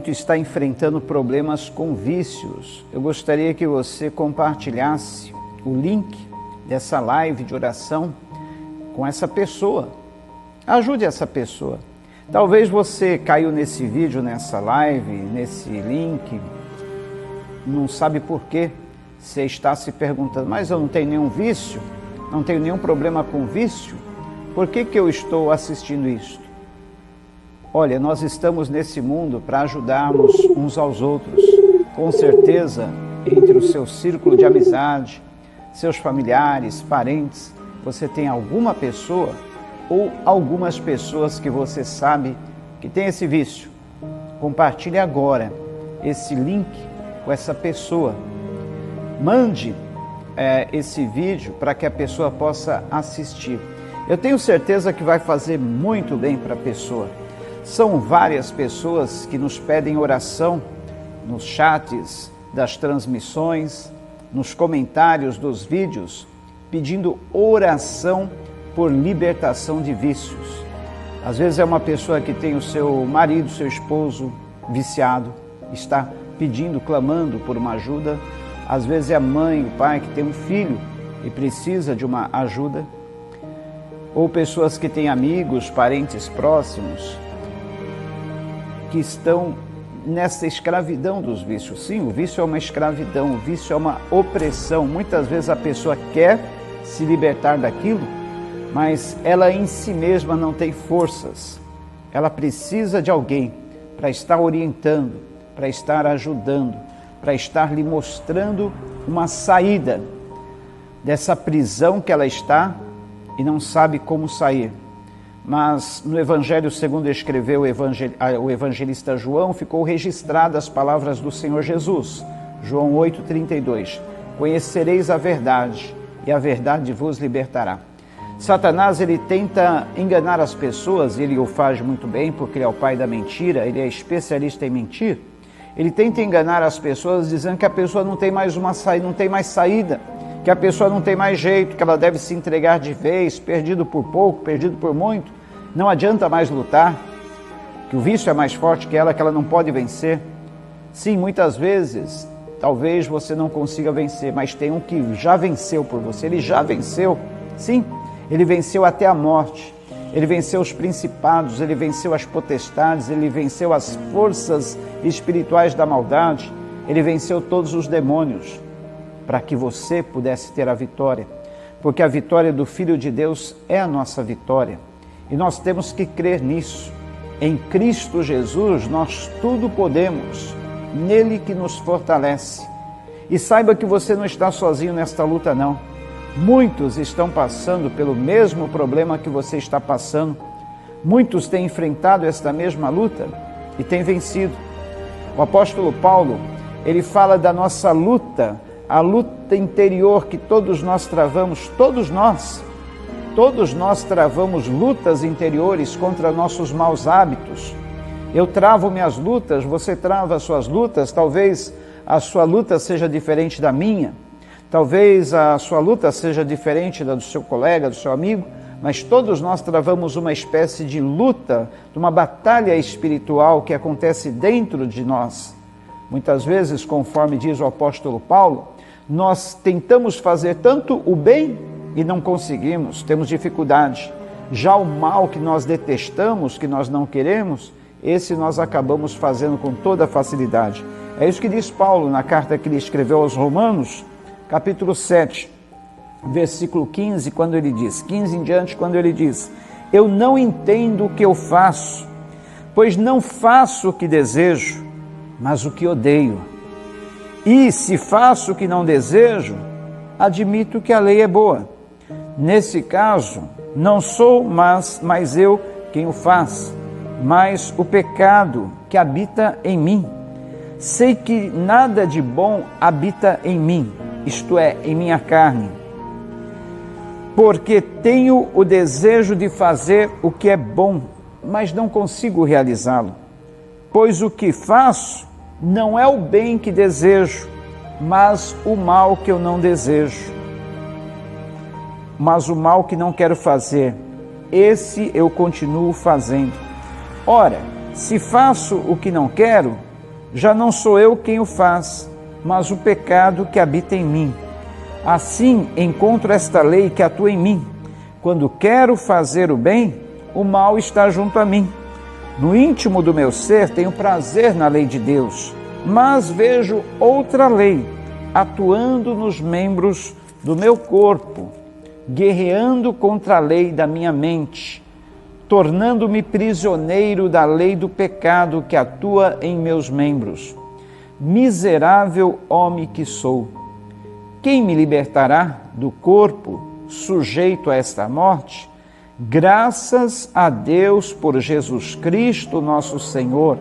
Está enfrentando problemas com vícios. Eu gostaria que você compartilhasse o link dessa live de oração com essa pessoa. Ajude essa pessoa. Talvez você caiu nesse vídeo, nessa live, nesse link, não sabe por quê. Você está se perguntando, mas eu não tenho nenhum vício, não tenho nenhum problema com vício, por que eu estou assistindo isto? Olha, nós estamos nesse mundo para ajudarmos uns aos outros. Com certeza, entre o seu círculo de amizade, seus familiares, parentes, você tem alguma pessoa ou algumas pessoas que você sabe que tem esse vício. Compartilhe agora esse link com essa pessoa. Mande esse vídeo para que a pessoa possa assistir. Eu tenho certeza que vai fazer muito bem para a pessoa. São várias pessoas que nos pedem oração nos chats das transmissões, nos comentários dos vídeos, pedindo oração por libertação de vícios. Às vezes é uma pessoa que tem o seu marido, seu esposo viciado, está pedindo, clamando por uma ajuda. Às vezes é a mãe, o pai que tem um filho e precisa de uma ajuda. Ou pessoas que têm amigos, parentes próximos, que estão nessa escravidão dos vícios. Sim, o vício é uma escravidão, o vício é uma opressão. Muitas vezes a pessoa quer se libertar daquilo, mas ela em si mesma não tem forças. Ela precisa de alguém para estar orientando, para estar ajudando, para estar lhe mostrando uma saída dessa prisão que ela está e não sabe como sair. Mas no Evangelho, segundo escreveu o evangelista João, ficou registradas as palavras do Senhor Jesus. João 8,32. Conhecereis a verdade, e a verdade vos libertará. Satanás, ele tenta enganar as pessoas, ele o faz muito bem, porque ele é o pai da mentira, ele é especialista em mentir. Ele tenta enganar as pessoas dizendo que a pessoa não tem mais uma saída, não tem mais saída, que a pessoa não tem mais jeito, que ela deve se entregar de vez, perdido por pouco, perdido por muito. Não adianta mais lutar, que o vício é mais forte que ela não pode vencer. Sim, muitas vezes, talvez você não consiga vencer, mas tem um que já venceu por você, ele já venceu. Sim, ele venceu até a morte, ele venceu os principados, ele venceu as potestades, ele venceu as forças espirituais da maldade, ele venceu todos os demônios, para que você pudesse ter a vitória, porque a vitória do Filho de Deus é a nossa vitória. E nós temos que crer nisso. Em Cristo Jesus nós tudo podemos, nele que nos fortalece. E saiba que você não está sozinho nesta luta não. Muitos estão passando pelo mesmo problema que você está passando. Muitos têm enfrentado esta mesma luta e têm vencido. O apóstolo Paulo, ele fala da nossa luta, a luta interior que todos nós travamos, todos nós travamos lutas interiores contra nossos maus hábitos. Eu travo minhas lutas, você trava as suas lutas, talvez a sua luta seja diferente da minha, talvez a sua luta seja diferente da do seu colega, do seu amigo, mas todos nós travamos uma espécie de luta, de uma batalha espiritual que acontece dentro de nós. Muitas vezes, conforme diz o apóstolo Paulo, nós tentamos fazer tanto o bem e não conseguimos, temos dificuldade. Já o mal que nós detestamos, que nós não queremos, esse nós acabamos fazendo com toda facilidade. É isso que diz Paulo na carta que ele escreveu aos Romanos, capítulo 7, versículo 15, quando ele diz, 15 em diante, quando ele diz: eu não entendo o que eu faço, pois não faço o que desejo, mas o que odeio. E se faço o que não desejo, admito que a lei é boa. Nesse caso, não sou mais eu quem o faz, mas o pecado que habita em mim. Sei que nada de bom habita em mim, isto é, em minha carne, porque tenho o desejo de fazer o que é bom, mas não consigo realizá-lo. Pois o que faço não é o bem que desejo, mas o mal que eu não desejo. Mas o mal que não quero fazer, esse eu continuo fazendo. Ora, se faço o que não quero, já não sou eu quem o faz, mas o pecado que habita em mim. Assim encontro esta lei que atua em mim. Quando quero fazer o bem, o mal está junto a mim. No íntimo do meu ser tenho prazer na lei de Deus, mas vejo outra lei atuando nos membros do meu corpo, guerreando contra a lei da minha mente, tornando-me prisioneiro da lei do pecado que atua em meus membros. Miserável homem que sou! Quem me libertará do corpo sujeito a esta morte? Graças a Deus por Jesus Cristo, nosso Senhor,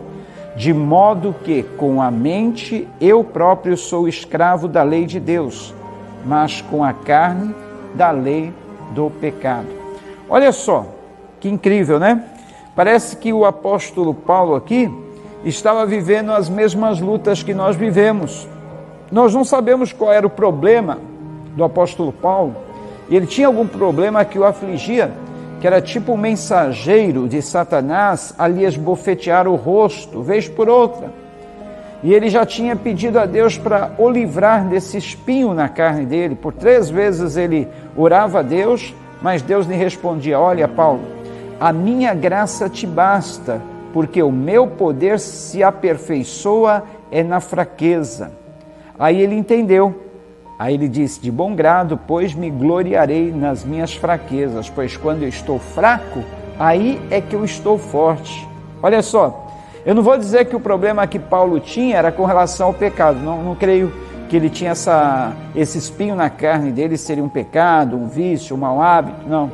de modo que, com a mente, eu próprio sou escravo da lei de Deus, mas com a carne, da lei do pecado. Olha só, que incrível, né? Parece que o apóstolo Paulo aqui estava vivendo as mesmas lutas que nós vivemos. Nós não sabemos qual era o problema do apóstolo Paulo, e ele tinha algum problema que o afligia, que era tipo um mensageiro de Satanás a lhe esbofetear o rosto, vez por outra. E ele já tinha pedido a Deus para o livrar desse espinho na carne dele. Por 3 vezes ele orava a Deus, mas Deus lhe respondia: olha, Paulo, a minha graça te basta, porque o meu poder se aperfeiçoa na fraqueza. Aí ele entendeu. Aí ele disse: de bom grado, pois me gloriarei nas minhas fraquezas, pois quando eu estou fraco, aí é que eu estou forte. Olha só, eu não vou dizer que o problema que Paulo tinha era com relação ao pecado, não creio que ele tinha esse espinho na carne dele, seria um pecado, um vício, um mau hábito, não.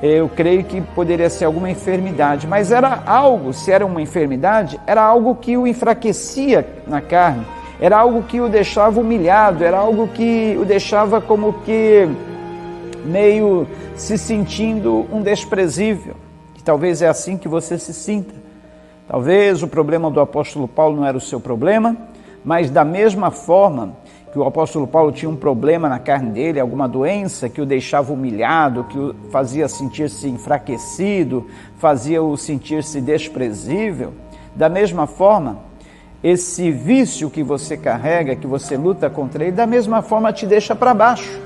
Eu creio que poderia ser alguma enfermidade, mas era algo, se era uma enfermidade, era algo que o enfraquecia na carne. Era algo que o deixava humilhado, era algo que o deixava como que meio se sentindo um desprezível. E talvez é assim que você se sinta. Talvez o problema do apóstolo Paulo não era o seu problema, mas da mesma forma que o apóstolo Paulo tinha um problema na carne dele, alguma doença que o deixava humilhado, que o fazia sentir-se enfraquecido, fazia-o sentir-se desprezível, da mesma forma, esse vício que você carrega, que você luta contra ele, da mesma forma te deixa para baixo,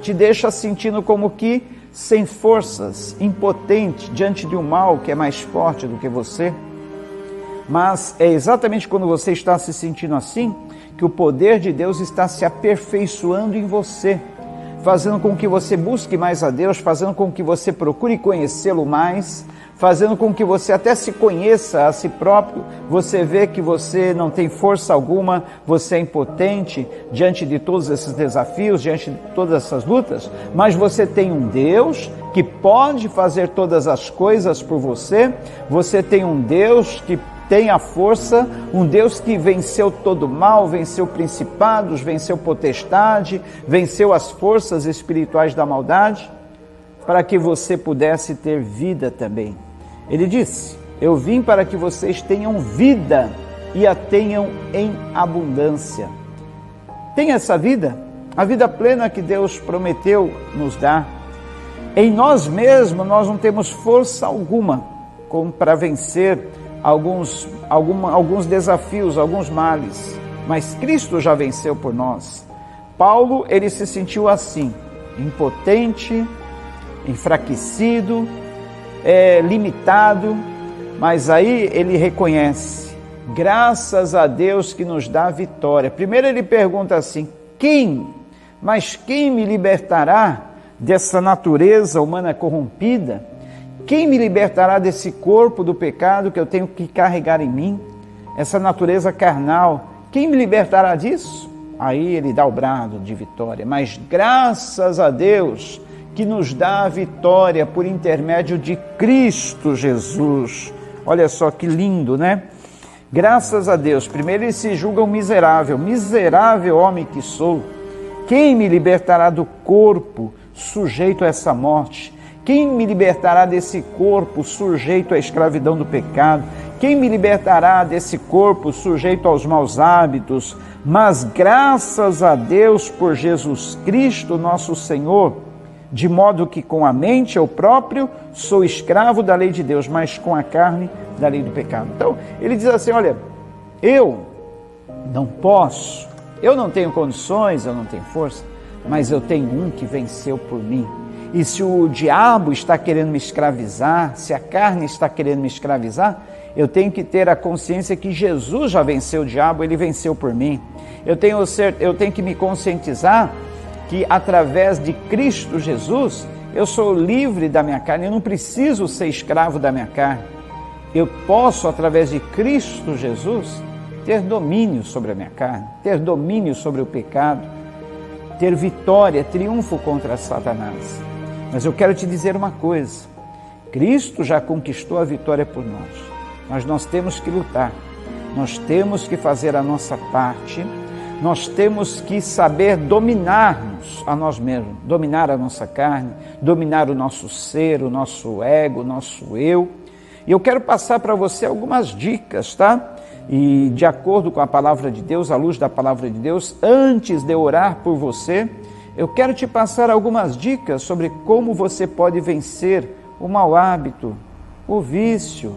te deixa sentindo como que sem forças, impotente diante de um mal que é mais forte do que você. Mas é exatamente quando você está se sentindo assim, que o poder de Deus está se aperfeiçoando em você, fazendo com que você busque mais a Deus, fazendo com que você procure conhecê-lo mais, fazendo com que você até se conheça a si próprio. Você vê que você não tem força alguma, você é impotente diante de todos esses desafios, diante de todas essas lutas, mas você tem um Deus que pode fazer todas as coisas por você, você tem um Deus que tem a força, um Deus que venceu todo mal, venceu principados, venceu potestade, venceu as forças espirituais da maldade, para que você pudesse ter vida também. Ele disse: eu vim para que vocês tenham vida e a tenham em abundância. Tem essa vida, a vida plena que Deus prometeu nos dar. Em nós mesmos, nós não temos força alguma como para vencer alguns desafios, alguns males, mas Cristo já venceu por nós. Paulo, ele se sentiu assim, impotente, enfraquecido, limitado, mas aí ele reconhece, graças a Deus que nos dá a vitória. Primeiro ele pergunta assim: quem me libertará dessa natureza humana corrompida? Quem me libertará desse corpo do pecado que eu tenho que carregar em mim? Essa natureza carnal, quem me libertará disso? Aí ele dá o brado de vitória, mas graças a Deus que nos dá a vitória por intermédio de Cristo Jesus. Olha só que lindo, né? Graças a Deus. Primeiro ele se julga um miserável, miserável homem que sou. Quem me libertará do corpo sujeito a essa morte? Quem me libertará desse corpo sujeito à escravidão do pecado? Quem me libertará desse corpo sujeito aos maus hábitos? Mas graças a Deus por Jesus Cristo, nosso Senhor, de modo que com a mente eu próprio sou escravo da lei de Deus, mas com a carne da lei do pecado. Então, ele diz assim, olha, eu não posso, eu não tenho condições, eu não tenho força, mas eu tenho um que venceu por mim. E se o diabo está querendo me escravizar, se a carne está querendo me escravizar, eu tenho que ter a consciência que Jesus já venceu o diabo, ele venceu por mim. Eu tenho que me conscientizar que através de Cristo Jesus, eu sou livre da minha carne, eu não preciso ser escravo da minha carne. Eu posso, através de Cristo Jesus, ter domínio sobre a minha carne, ter domínio sobre o pecado, ter vitória, triunfo contra Satanás. Mas eu quero te dizer uma coisa, Cristo já conquistou a vitória por nós, mas nós temos que lutar, nós temos que fazer a nossa parte, nós temos que saber dominar-nos a nós mesmos, dominar a nossa carne, dominar o nosso ser, o nosso ego, o nosso eu. E eu quero passar para você algumas dicas, tá? E de acordo com a palavra de Deus, à luz da palavra de Deus, antes de eu orar por você, eu quero te passar algumas dicas sobre como você pode vencer o mau hábito, o vício,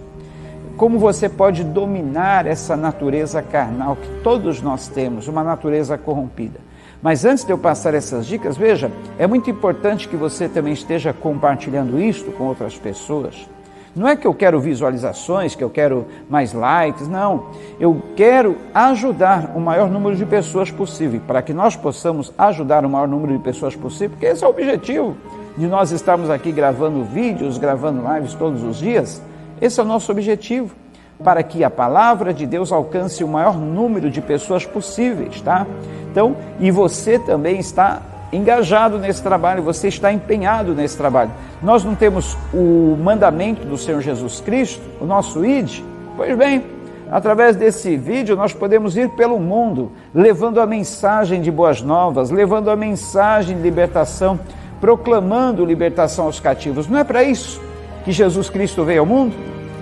como você pode dominar essa natureza carnal que todos nós temos, uma natureza corrompida. Mas antes de eu passar essas dicas, veja, é muito importante que você também esteja compartilhando isto com outras pessoas. Não é que eu quero visualizações, que eu quero mais likes, não. Eu quero ajudar o maior número de pessoas possível, para que nós possamos ajudar o maior número de pessoas possível, porque esse é o objetivo de nós estarmos aqui gravando vídeos, gravando lives todos os dias. Esse é o nosso objetivo, para que a palavra de Deus alcance o maior número de pessoas possíveis, tá? Então, e você também está engajado nesse trabalho, você está empenhado nesse trabalho. Nós não temos o mandamento do Senhor Jesus Cristo, o nosso ID? Pois bem, através desse vídeo nós podemos ir pelo mundo, levando a mensagem de boas novas, levando a mensagem de libertação, proclamando libertação aos cativos. Não é para isso que Jesus Cristo veio ao mundo?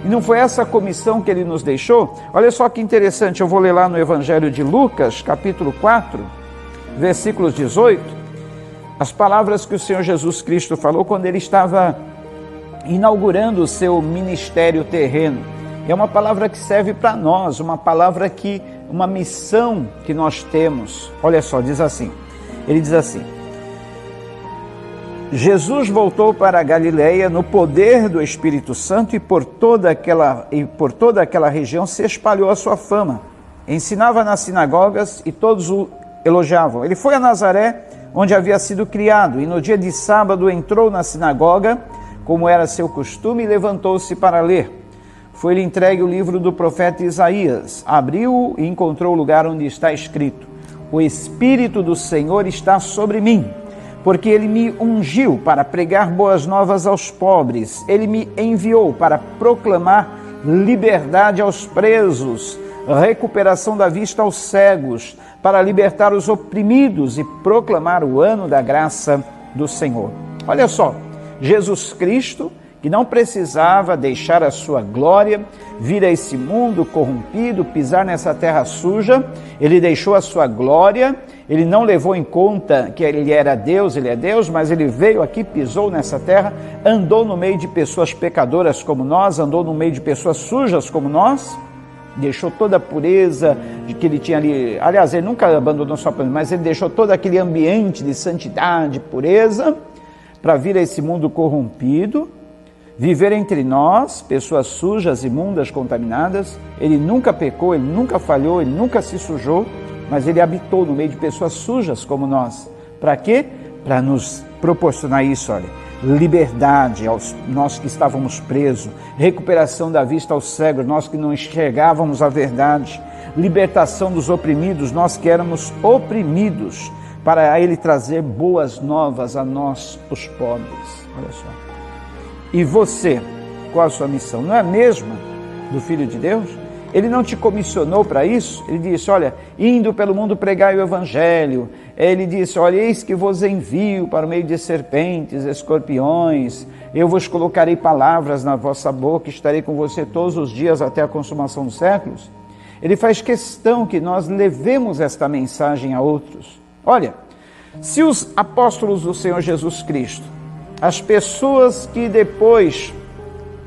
E não foi essa a comissão que Ele nos deixou? Olha só que interessante, eu vou ler lá no Evangelho de Lucas, capítulo 4, versículos 18, as palavras que o Senhor Jesus Cristo falou quando Ele estava inaugurando o seu ministério terreno. É uma palavra que serve para nós, uma palavra que, uma missão que nós temos. Olha só, diz assim, Ele diz assim: Jesus voltou para a Galileia no poder do Espírito Santo e por toda aquela região se espalhou a sua fama. Ensinava nas sinagogas e todos o elogiavam. Ele foi a Nazaré, onde havia sido criado, e no dia de sábado entrou na sinagoga, como era seu costume, e levantou-se para ler. Foi-lhe entregue o livro do profeta Isaías. Abriu-o e encontrou o lugar onde está escrito: O Espírito do Senhor está sobre mim, porque Ele me ungiu para pregar boas novas aos pobres. Ele me enviou para proclamar liberdade aos presos, recuperação da vista aos cegos, para libertar os oprimidos e proclamar o ano da graça do Senhor. Olha só, Jesus Cristo, que não precisava deixar a sua glória, vir a esse mundo corrompido, pisar nessa terra suja, Ele deixou a sua glória, Ele não levou em conta que Ele era Deus, Ele é Deus, mas Ele veio aqui, pisou nessa terra, andou no meio de pessoas pecadoras como nós, andou no meio de pessoas sujas como nós, deixou toda a pureza de que Ele tinha ali. Aliás, Ele nunca abandonou sua pureza, mas Ele deixou todo aquele ambiente de santidade, pureza, para vir a esse mundo corrompido, viver entre nós, pessoas sujas, imundas, contaminadas. Ele nunca pecou, Ele nunca falhou, Ele nunca se sujou, mas Ele habitou no meio de pessoas sujas como nós. Para quê? Para nos proporcionar isso, olha, liberdade aos nós que estávamos presos, recuperação da vista aos cegos, nós que não enxergávamos a verdade, libertação dos oprimidos, nós que éramos oprimidos, para Ele trazer boas novas a nós, os pobres. Olha só. E você, qual a sua missão? Não é a mesma do Filho de Deus? Ele não te comissionou para isso? Ele disse, olha, indo pelo mundo pregai o Evangelho. Ele disse, olha, eis que vos envio para o meio de serpentes, escorpiões. Eu vos colocarei palavras na vossa boca, estarei com você todos os dias até a consumação dos séculos. Ele faz questão que nós levemos esta mensagem a outros. Olha, se os apóstolos do Senhor Jesus Cristo, as pessoas que depois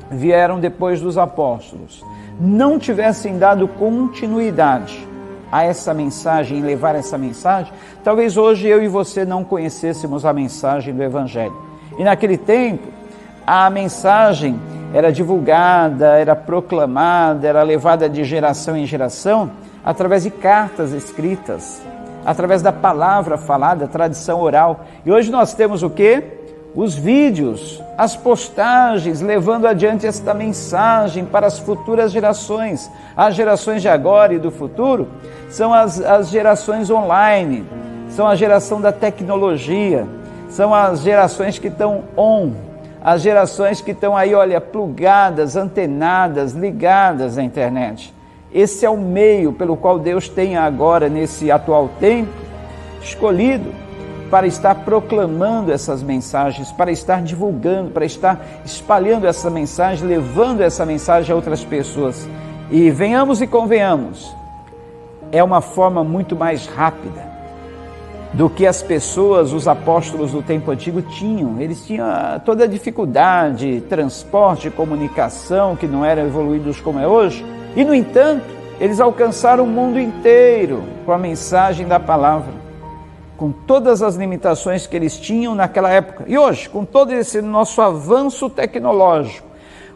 vieram depois dos apóstolos não tivessem dado continuidade a essa mensagem, em levar essa mensagem, talvez hoje eu e você não conhecêssemos a mensagem do Evangelho. E naquele tempo, a mensagem era divulgada, era proclamada, era levada de geração em geração, através de cartas escritas, através da palavra falada, tradição oral. E hoje nós temos o quê? Os vídeos, as postagens, levando adiante esta mensagem para as futuras gerações. As gerações de agora e do futuro são as gerações online, são a geração da tecnologia, são as gerações que estão as gerações que estão aí, olha, plugadas, antenadas, ligadas à internet. Esse é o meio pelo qual Deus tem agora, nesse atual tempo, escolhido para estar proclamando essas mensagens, para estar divulgando, para estar espalhando essa mensagem, levando essa mensagem a outras pessoas. E venhamos e convenhamos, é uma forma muito mais rápida do que as pessoas, os apóstolos do tempo antigo tinham. Eles tinham toda a dificuldade, transporte, comunicação, que não eram evoluídos como é hoje. E, no entanto, eles alcançaram o mundo inteiro com a mensagem da palavra, com todas as limitações que eles tinham naquela época. E hoje, com todo esse nosso avanço tecnológico,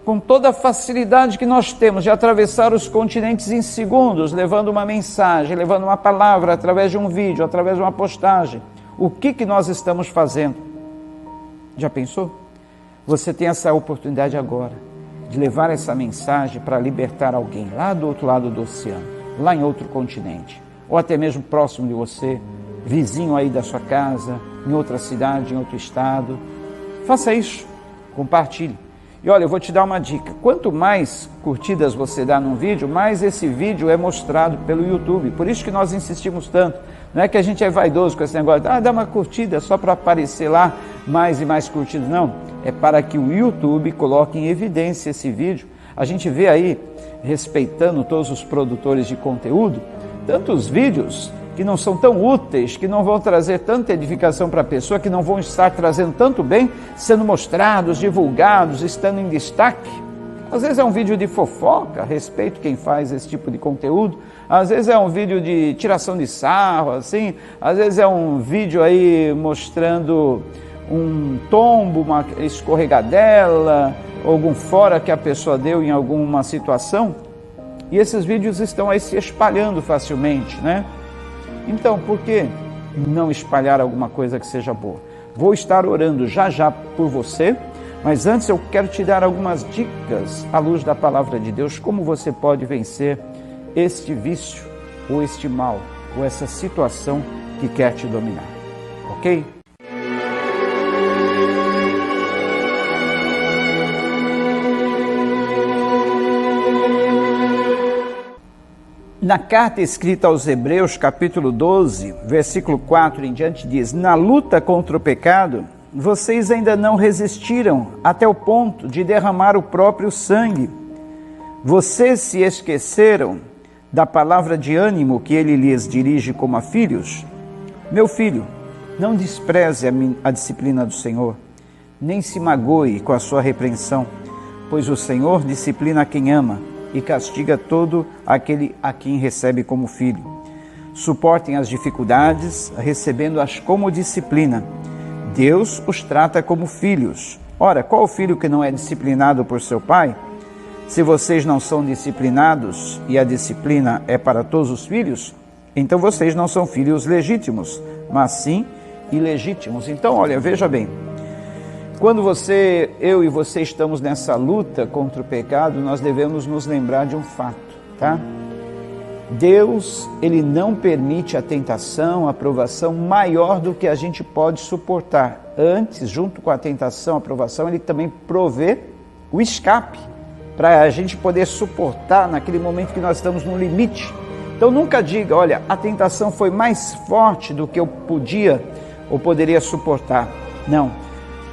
com toda a facilidade que nós temos de atravessar os continentes em segundos, levando uma mensagem, levando uma palavra, através de um vídeo, através de uma postagem, o que nós estamos fazendo? Já pensou? Você tem essa oportunidade agora de levar essa mensagem para libertar alguém lá do outro lado do oceano, lá em outro continente, ou até mesmo próximo de você, vizinho aí da sua casa, em outra cidade, em outro estado. Faça isso, compartilhe. E olha, eu vou te dar uma dica: quanto mais curtidas você dá num vídeo, mais esse vídeo é mostrado pelo YouTube. Por isso que nós insistimos tanto. Não é que a gente é vaidoso com esse negócio, dá uma curtida só para aparecer lá mais e mais curtido. Não, é para que o YouTube coloque em evidência esse vídeo. A gente vê aí, respeitando todos os produtores de conteúdo, tantos vídeos que não são tão úteis, que não vão trazer tanta edificação para a pessoa, que não vão estar trazendo tanto bem, sendo mostrados, divulgados, estando em destaque. Às vezes é um vídeo de fofoca, respeito quem faz esse tipo de conteúdo. Às vezes é um vídeo de tiração de sarro, assim. Às vezes é um vídeo aí mostrando um tombo, uma escorregadela, algum fora que a pessoa deu em alguma situação. E esses vídeos estão aí se espalhando facilmente, né? Então, por que não espalhar alguma coisa que seja boa? Vou estar orando já por você, mas antes eu quero te dar algumas dicas à luz da palavra de Deus, como você pode vencer este vício, ou este mal, ou essa situação que quer te dominar, ok? Na carta escrita aos Hebreus, capítulo 12, versículo 4 em diante, diz: na luta contra o pecado, vocês ainda não resistiram até o ponto de derramar o próprio sangue. Vocês se esqueceram da palavra de ânimo que ele lhes dirige como a filhos? Meu filho, não despreze a disciplina do Senhor, nem se magoe com a sua repreensão, pois o Senhor disciplina quem ama e castiga todo aquele a quem recebe como filho. Suportem as dificuldades, recebendo-as como disciplina. Deus os trata como filhos. Ora, qual filho que não é disciplinado por seu pai? Se vocês não são disciplinados e a disciplina é para todos os filhos, então vocês não são filhos legítimos, mas sim ilegítimos. Então, olha, veja bem, quando eu e você estamos nessa luta contra o pecado, nós devemos nos lembrar de um fato, tá? Deus, Ele não permite a tentação, a provação maior do que a gente pode suportar. Antes, junto com a tentação, a provação, Ele também provê o escape, para a gente poder suportar naquele momento que nós estamos no limite. Então nunca diga, olha, a tentação foi mais forte do que eu podia ou poderia suportar. Não.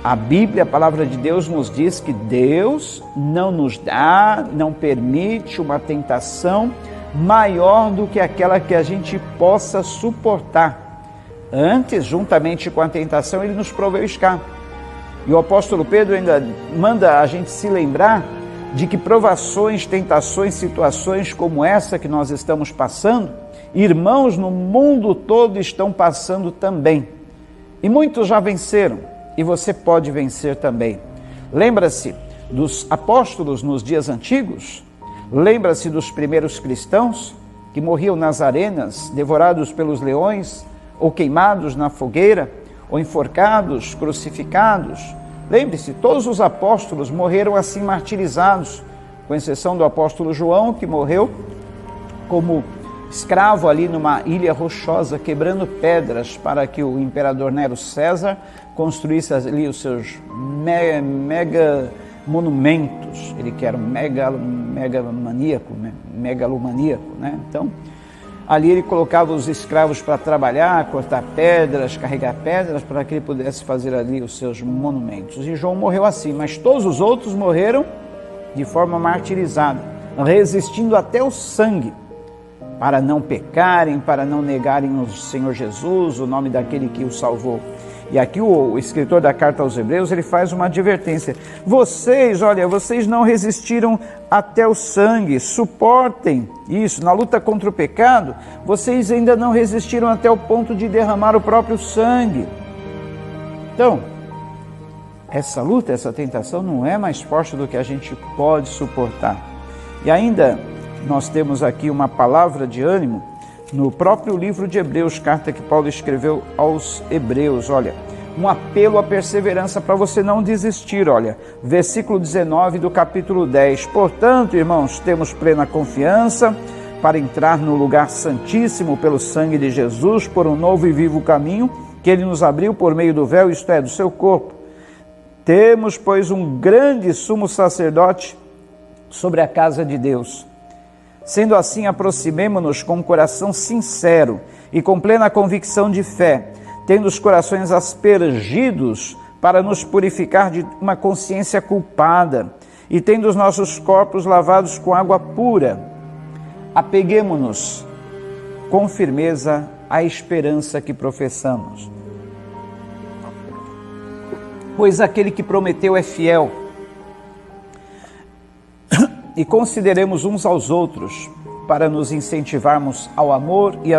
A Bíblia, a palavra de Deus nos diz que Deus não nos dá, não permite uma tentação maior do que aquela que a gente possa suportar. Antes, juntamente com a tentação, Ele nos proveu escape. E o apóstolo Pedro ainda manda a gente se lembrar de que provações, tentações, situações como essa que nós estamos passando, irmãos no mundo todo estão passando também. E muitos já venceram, e você pode vencer também. Lembra-se dos apóstolos nos dias antigos? Lembra-se dos primeiros cristãos que morriam nas arenas, devorados pelos leões, ou queimados na fogueira, ou enforcados, crucificados? Lembre-se, todos os apóstolos morreram assim martirizados, com exceção do apóstolo João, que morreu como escravo ali numa ilha rochosa, quebrando pedras para que o imperador Nero César construísse ali os seus mega monumentos. Ele que era um megalomaníaco, né? Então, ali ele colocava os escravos para trabalhar, cortar pedras, carregar pedras, para que ele pudesse fazer ali os seus monumentos. E João morreu assim, mas todos os outros morreram de forma martirizada, resistindo até o sangue, para não pecarem, para não negarem o Senhor Jesus, o nome daquele que o salvou. E aqui o escritor da carta aos Hebreus, ele faz uma advertência. Vocês não resistiram até o sangue, suportem isso. Na luta contra o pecado, vocês ainda não resistiram até o ponto de derramar o próprio sangue. Então, essa luta, essa tentação não é mais forte do que a gente pode suportar. E ainda nós temos aqui uma palavra de ânimo no próprio livro de Hebreus, carta que Paulo escreveu aos Hebreus. Olha, um apelo à perseverança para você não desistir. Olha, versículo 19 do capítulo 10. Portanto, irmãos, temos plena confiança para entrar no lugar santíssimo pelo sangue de Jesus, por um novo e vivo caminho que ele nos abriu por meio do véu, isto é, do seu corpo. Temos, pois, um grande sumo sacerdote sobre a casa de Deus. Sendo assim, aproximemo-nos com um coração sincero e com plena convicção de fé, tendo os corações aspergidos para nos purificar de uma consciência culpada e tendo os nossos corpos lavados com água pura. Apeguemo-nos com firmeza à esperança que professamos. Pois aquele que prometeu é fiel. E consideremos uns aos outros para nos incentivarmos ao amor e